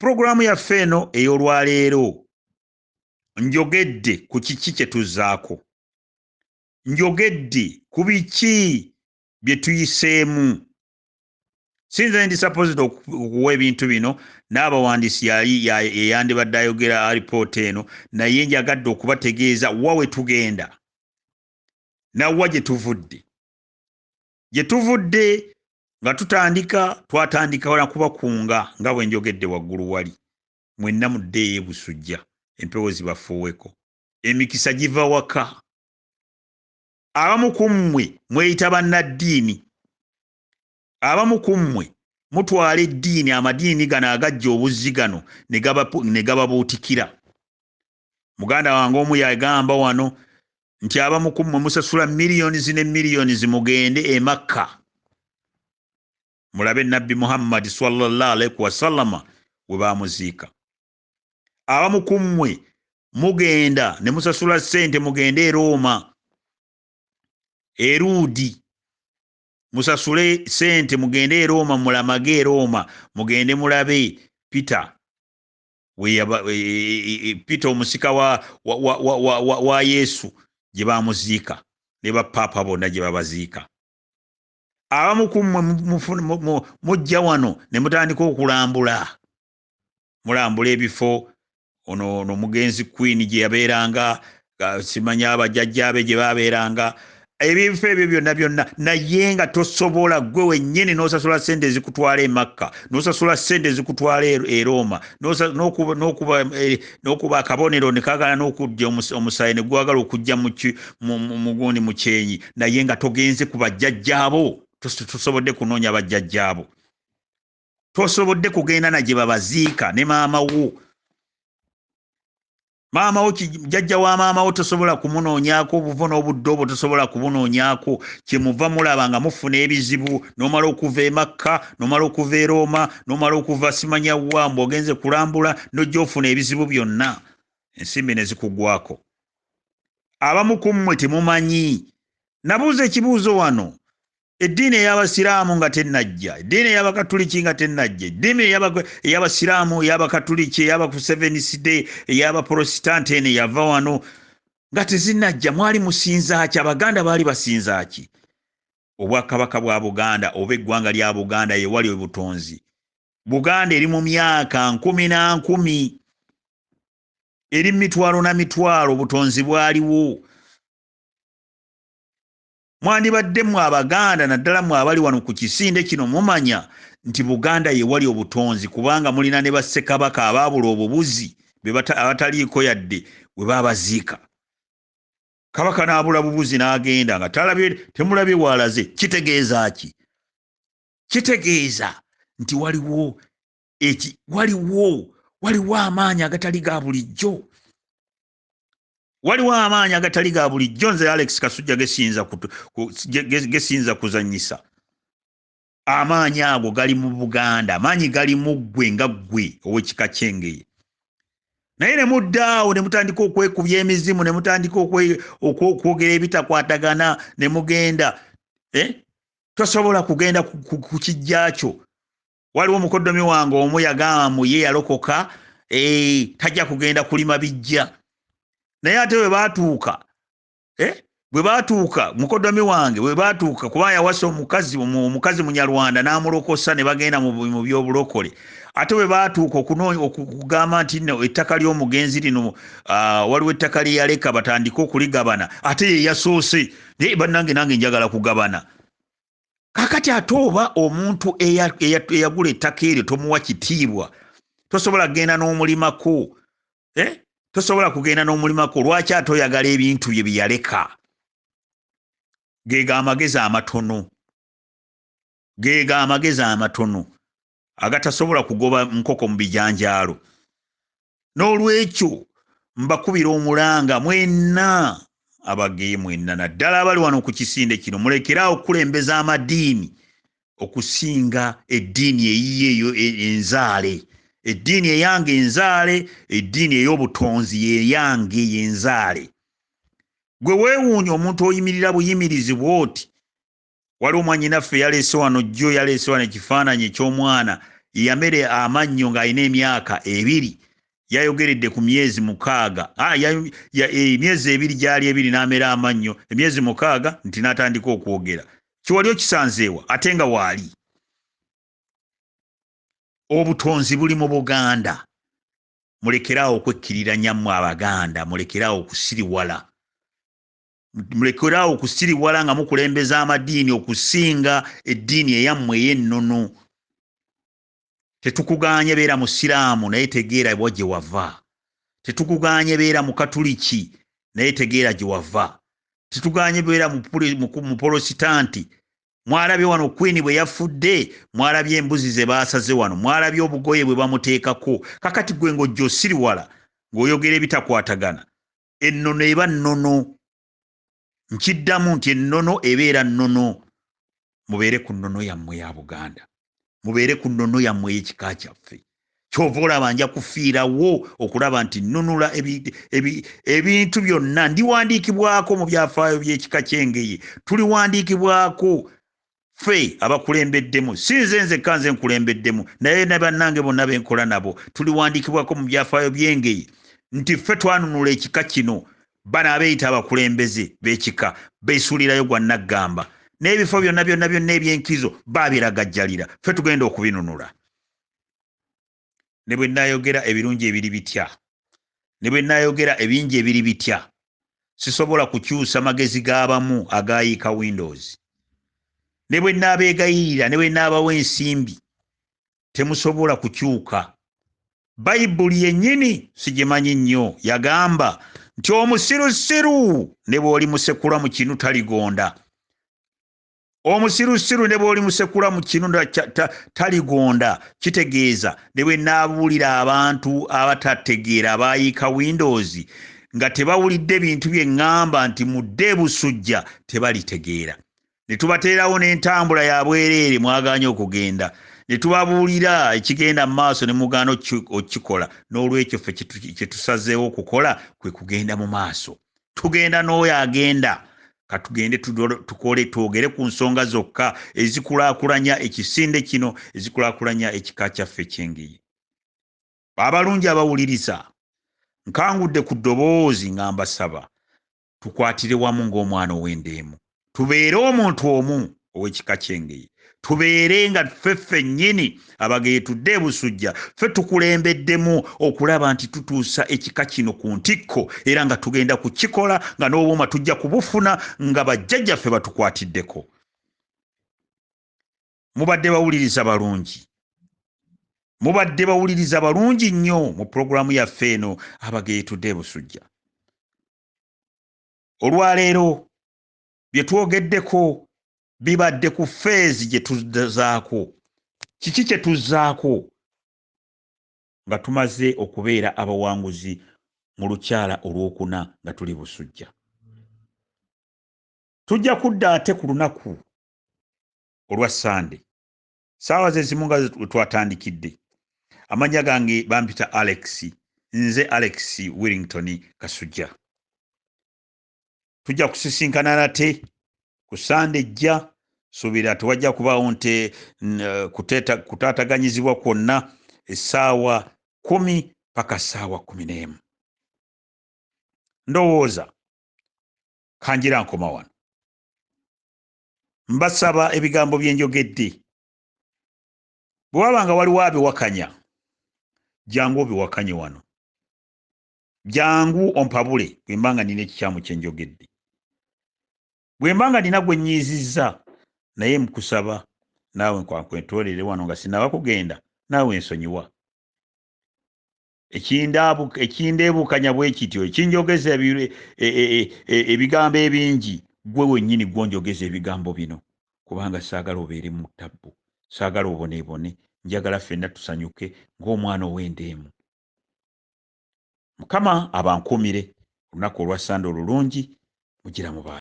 Programu yaffe eno ey'olwaleero njogedde ku kiki kye tuzzaako. Njogedde ku biki bye tuyiseemu. Sinze ndi supposed okuwa ebintu bino n'abawandiisi yeyandibadde ayogera alipoota eno, naye njagadde okubategeeza wa we tugenda nawa gye tuvudde. Gye tuvudde nga twatandika na kubakunga nga bwe njogedde waggulu wali. Mwenna muddeeyo ebusujja, empewo zibafuuweko, emikisa giva waka. Abamu ku mmwe mweyita bannaddiini, abamu ku mmwe mutwala eddiini, amadiini gano agajja obuzzi gano ne gababuutikira. Muganda wange omu yagamba wano nti abamu ku mmwe musasula millions ne millions mugende e Makka mulabe Nabbi Muhammad sallallahu alaihi wasallama we baamuziika. Abamu ku mmwe mugenda ne musasula ssente mugende e Roma, e Luudi, musasule ssente mugende e Roma, mulamage e Roma, mugende mulabe Peter Peter omusika wa Yesu gye baamuziika ne bapaapa bonna gye babaziika. Abamu ku mmwe mujja wano ne mutandika okulambula, mulambula ebifo. Ono mugenzi Queen gye yabeeranga, simanya abajjajjaabe gye baabeeranga, ebifo ebyo byonna, naye nga tosobola gwe wennyini n'osasula ssente ezikutwala e Makka, n'osasula ssente ezikutwala e Roma, n'okuba akabonero ne kaagala n'okujja omusaayi ne gwagala okujja mugundi mu kyenyi, naye nga togenze ku bajjajjaabo. Tosobodde kunoonya bajjajjaabo, tosobodde kugenda na gye babaziika ne maama wo. Maama wo, jjajja wa maama wo tosobola kumunoonyaako, obuvo n'obudde obwo tosobola kubunoonyaako. Kyemuva mulaba nga mufuna ebizibu, n'omala okuva e Makka, n'omala okuva e Roma, n'omala okuva simanya wa, ng'ogenze kulambula n'ojja ofuna ebizibu byonna, ensimbi ne zikugwako. Abamu ku mmwe temumanyi. Nabuuza ekibuuzo wano. Eddiini ey'Abasiraamu nga tennajja, eddiini ey'Abakatuliki nga tennajja, eddiini ey'Abasiraamu, ey'Abakatuliki, ey'Abaseventh Day, ey'Abaprotestant eno yava wano nga tezinnajja. Mwali musinza ki? Abaganda baali basinza ki? Obwakabaka bwa Buganda oba eggwanga lya Buganda ye wali obutonzi. Buganda eri mu myaka 10 eri mitwalo na mitwalo obutonzi bwaliwo. Mwandibadde mu Abaganda naddala mu abali wano ku kisinde kino mumanya nti Buganda ye wali obutonzi, kubanga mulina ne bassekabaka abaabula obubuzi abataliiko yadde we baabaziika. Kabaka n'abula bubuzi n'agenda nga temulabye walaze. Kitegeeza ki? Kitegeeza nti waliwo amaanyi agatali ga bulijjo. Waliwo amaanyi agatali ga bulijjo. Nze Alex Kasujja gesinza kuzannyisa. Amaanyi ago gali mu Buganda, amaanyi gali mu ggwe nga ggwe ow'ekika ky'Engeye. Naye ne muddaawo ne mutandika okwekubya emizimu, ne mutandika okwogera ebitakwatagana, ne mugenda. Tosobola kugenda ku kijjakyo. Waliwo mukoddomi wange omu yagamba ye yalokoka, tajja kugenda kulima bijja. Naye ate bwe baatuuka mukoddomi wange bwe baatuuka, kuba yawasa omukazi Munyarwanda n'amulokosa ne bagenda mu by'obulokole. Ate bwe baatuuka okugamba nti ettaka ly'omugenzi lino, waliwo ettaka lye yaleka batandike okuligabana, ate ye yasoose. Naye bannange nange njagala kugabana. Kaakati ate oba omuntu eyagula ettaka eryo tomuwa kitiibwa, tosobola kugenda n'omulimako. Tosobola kugenda n'omulimako. Lwaki ate oyagala ebintu bye byaleka? Geega amagezi amatono agatasobola kugoba nkoko mu bijanjaalo. N'olwekyo mbakubira omulanga mwenna abageyi, mwenna naddala abali wano ku kisinde kino, mulekeraawo okulembeza amadiini okusinga eddiini eyiyeeyo enzaale. Eddiini eyange enzaale, eddiini ey'obutonzi yeyange yenzaale. Gwe weewuunya omuntu oyimirira buyimirizi bw'oti. Waliwo mwannyinaffe yaleese wano jjo, yaleese wano ekifaananyi eky'omwana yamere amannyo ng'alina emyaka 2 yayogeredde ku myezi 6 emyezi 2 gyali 2 n'amera amannyo emyezi 6 nti n'atandika okwogera kiwali okisanzeewa ate nga waali obutonzi buli mu Buganda mulekerawo okwekkirira nyammwe Abaganda mulekerawo okusiriwala mulekerawo okusiriwala nga mukulembeza amadiini okusinga eddiini eyammwe ey'ennono tetukuganye beera musiraamu naye tegeera bwa gye wava tetukuganye beera mu katuliki naye tegeera gye wava tetuganye beera mu polositanti mwalabye wano Queen bwe yafudde mwalabye embuzi ze baasaze wano mwalabye obugoye bwe bamuteekako kakati gwe ng'ojja osiriwala ng'oyogera ebitakwatagana ennono eba nnono nkiddamu nti ennono ebeera nnono mubeere ku nnono yammwe ya Buganda mubeere ku nnono yammwe y'ekika kyaffe kyova olaba nja kufiirawo okulaba nti nnunula ebintu byonna ndiwandiikibwako mu byafaayo by'ekika ky'Engeye tuliwandiikibwako ffe abakulembeddemu si nze kanze nkulembeddemu naye ne bannange bonna benkola nabo tuliwandiikibwako mu byafaayo by'Engeye nti ffe twanunula ekika kino bano abeeyita abakulembeze b'ekika beesuulirayo gwa Naggamba n'ebifo byonna ebyenkizo baabiragajjalira ffe tugenda okubinunula ne bwe nnaayogera ebirungi ebiri bitya ne bwe nnaayogera ebingi ebiri bitya sisobola kukyusa magezi g'abamu agayiika Windows ne bwe nnaabeegayirira ne bwe nnaabawa ensimbi temusobola kukyuka Bayibuli yennyini sigimanyi nnyo yagamba nti omusirusiru ne bw'oli musekula mu kinu taligonda omusirusiru ne bw'oli musekula mu kinu taligonda kitegeeza ne bwe naabuulira abantu abatategeera abayiika Windows nga tebawulidde bintu bye ŋŋamba nti mudde ebusujja tebalitegeera ne tubateerawo n'entambula ya bwereere mwagaanye okugenda ne tubabuulira ekigenda mu maaso ne mugaana okikola n'olwekyo ffe kye tusazeewo okukola kwe kugenda mu maaso tugenda n'oyo agenda katugende tukole twogere ku nsonga zokka ezikulaakulanya ekisinde kino ezikulaakulanya ekika kyaffe ky'Engeye abalungi abawuliriza nkangudde ku ddoboozi nga mbasaba tukwatire wamu ng'omwana ow'endeemu tubeere omuntu omu ow'ekika ky'Engeye tubeere nga ffe nnyini Abageye tudde ebusujja ffe tukulembeddemu okulaba nti tutuusa ekika kino ku ntikko era nga tugenda kukikola nga n'obuuma tujja kubufuna nga bajjajjaffe batukwatiddeko mubadde bawuliriza balungi nnyo mu pulogulaamu yaffe eno Abageye tudde ebusujja olwaleero bye twogeddeko bibadde ku feezi gye tuzzaako kiki kye tuzzaako nga tumaze okubeera abawanguzi mu lukyala olwokuna nga tuli busujja tujja kudda ate ku lunaku olwa Sande saawa ze zimu nga twatandikidde amannya gange bampita Alex nze Alex Willington Kasujja tujja kusisinkana nate ku Sande ejja suubira tewajja kubaawo nte kutaataganyizibwa kwonna essaawa 10 paka ssaawa 11 ndowooza kanjira nkoma wano mbasaba ebigambo bye njogedde bwe waba nga waliwo abiwakanya jangu obiwakanye wano jangu ompabule bwe mba nga nina ekikyamu kye njogedde bwe mba nga nina gwe nnyiizizza naye mukusaba naawe nkwankwetolere wano nga sinaba kugenda naawe ensonyiwa ekindeebukanya bwe kityo ekinjogeza ebigambo ebingi gwe wennyini gwonjogeza ebigambo bino kubanga saagala obeere mu ttabbu saagala oboneebone njagala ffenna tusanyuke ng'omwana ow'endeemu Mukama abankuumire olunaku olwa Sande olulungi mugira mubaale